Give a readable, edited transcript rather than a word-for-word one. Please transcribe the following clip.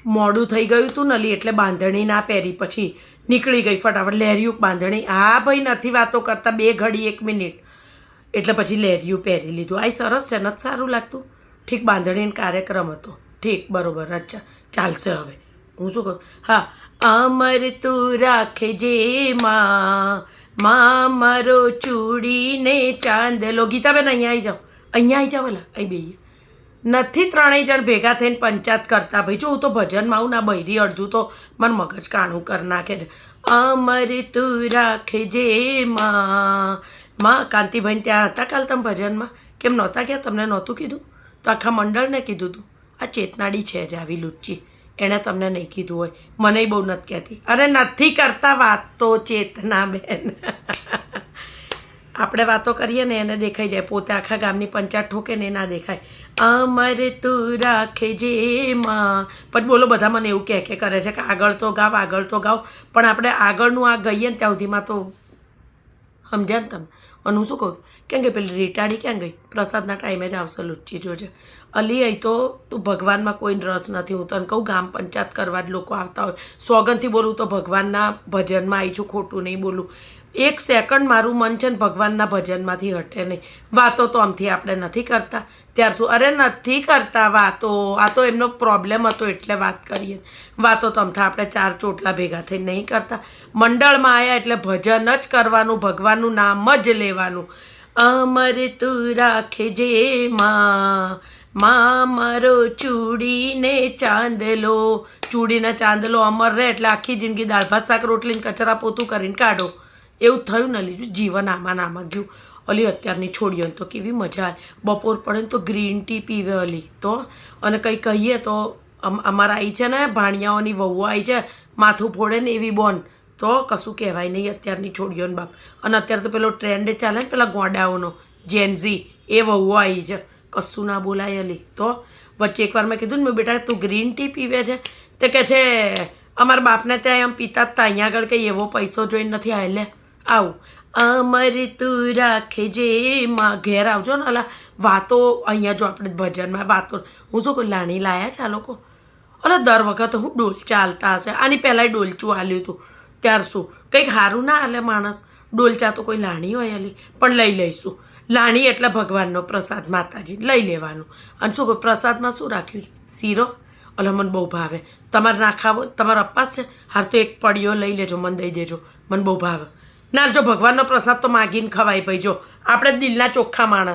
મોડું થઈ ગયું હતું નલી એટલે બાંધણી ના પહેરી પછી નીકળી ગઈ ફટાફટ લહેરિયું બાંધણી હા ભાઈ નથી વાતો કરતા 2 ઘડી 1 મિનિટ એટલે પછી લહેરિયું પહેરી લીધું આ સરસ છે નથી સારું લાગતું ઠીક બાંધણીનો કાર્યક્રમ હતો ઠીક બરોબર અચ્છા ચાલશે હવે હું શું કહું હા અમર તું રાખજે માં મારો ચૂડીને ચાંદલો ગીતાબેન અહીંયા આવી જાઓ ભલા અહીં બેહીએ નથી ત્રણેય જણ ભેગા થઈને પંચાયત કરતા ભાઈ જો હું તો ભજનમાં આવું ના બૈરી અડધું તો મને મગજ કાણું કરી નાખે છે અમર તું રાખજે માં કાંતિભાઈ ત્યાં હતા કાલ તમે ભજનમાં કેમ નહોતા ગયા તમને નહોતું કીધું તો આખા મંડળને કીધું હતું આ ચેતનાડી છે જ આવી લુચ્ચી એણે તમને નહીં કીધું હોય મને બહુ નથી કહેતી અરે નથી કરતા વાત તો ચેતના બેન આપણે વાતો કરીએ ને એને દેખાઈ જાય પોતે આખા ગામની પંચાયત ઠોકે ને ના દેખાય અમર તું રાખજે માં પછી બોલો બધા મને એવું કહે કરે છે કે આગળ તો ગાવ પણ આપણે આગળનું આ ગઈએ ને ત્યાં સુધીમાં તો સમજ્યા ને તમે અને હું શું કહું કેમ કે પેલી રીટાડી ક્યાં ગઈ પ્રસાદના ટાઈમે જ આવશે લુચ્ચી જોજે અલી અહીં તો તું ભગવાનમાં કોઈ રસ નથી હું તને કહું ગામ પંચાયત કરવા જ લોકો આવતા હોય સોગંદથી બોલું તો ભગવાનના ભજનમાં આવી છું ખોટું નહીં બોલું 1 સેકન્ડ મારું મન છે ને ભગવાનના ભજનમાંથી હટે નહીં વાતો તો આમથી આપણે નથી કરતા ત્યાર શું અરે નથી કરતા વાતો આ તો એમનો પ્રોબ્લેમ હતો એટલે વાત કરીએ વાતો તો આમથી આપણે 4 ચોટલા ભેગા થઈને નહીં કરતા મંડળમાં આવ્યા એટલે ભજન જ કરવાનું ભગવાનનું નામ જ લેવાનું અમર તું રાખજે માં મારો ચૂડીને ચાંદલો ચૂડીને ચાંદલો અમર રહે એટલે આખી જિંદગી દાળ ભાત શાક રોટલીને કચરા પોતું કરીને કાઢો એવું થયું ને લીધું જીવન આમાં ગયું અલી અત્યારની છોડીઓને તો કેવી મજા આવે બપોર પડે ને તો ગ્રીન ટી પીવે અલી તો અને કંઈ કહીએ તો અમારા આવી છે ને ભાણિયાઓની વહુઓ આવી છે માથું ફોડે ને એવી બોન તો કશું કહેવાય નહીં અત્યારની છોડીઓને બાપ અને અત્યારે તો પેલો ટ્રેન્ડ ચાલે ને પેલા ગોડાઓનો જેનઝી એ વહુઓ આવી છે કશું ના બોલાય અલી તો વચ્ચે એકવાર મેં કીધું ને મેં બેટા તું ગ્રીન ટી પીવે છે તે કહે છે અમારા બાપને ત્યાં એમ પીતા હતા અહીંયા આગળ કંઈ એવો પૈસો જોઈને નથી આવેલે આવું અમર તું રાખજે માં ઘેર આવજો ને અલા વાતો અહીંયા જો આપણે ભજનમાં વાતો હું શું કહું લાણી લાયા છે આ લોકો અરે દર વખત હું ડોલ ચાલતા હશે આની પહેલાંય ડોલચું આલ્યું હતું ત્યાર શું કંઈક સારું ના હાલે માણસ ડોલચા તો કોઈ લાણી હોય અલી પણ લઈ લઈશું લાણી એટલે ભગવાનનો પ્રસાદ માતાજી લઈ લેવાનું અને શું કહું પ્રસાદમાં શું રાખ્યું છે શીરો અલા મને બહુ ભાવે તમારે ના ખાવો તમારો અપાસ છે હાર તો એક પડીઓ લઈ લેજો મને દઈ દેજો મને બહુ ભાવે ના જો ભગવાનનો પ્રસાદ તો માગીને ખવાય ભાઈ જો આપણે દિલના ચોખ્ખા માણસ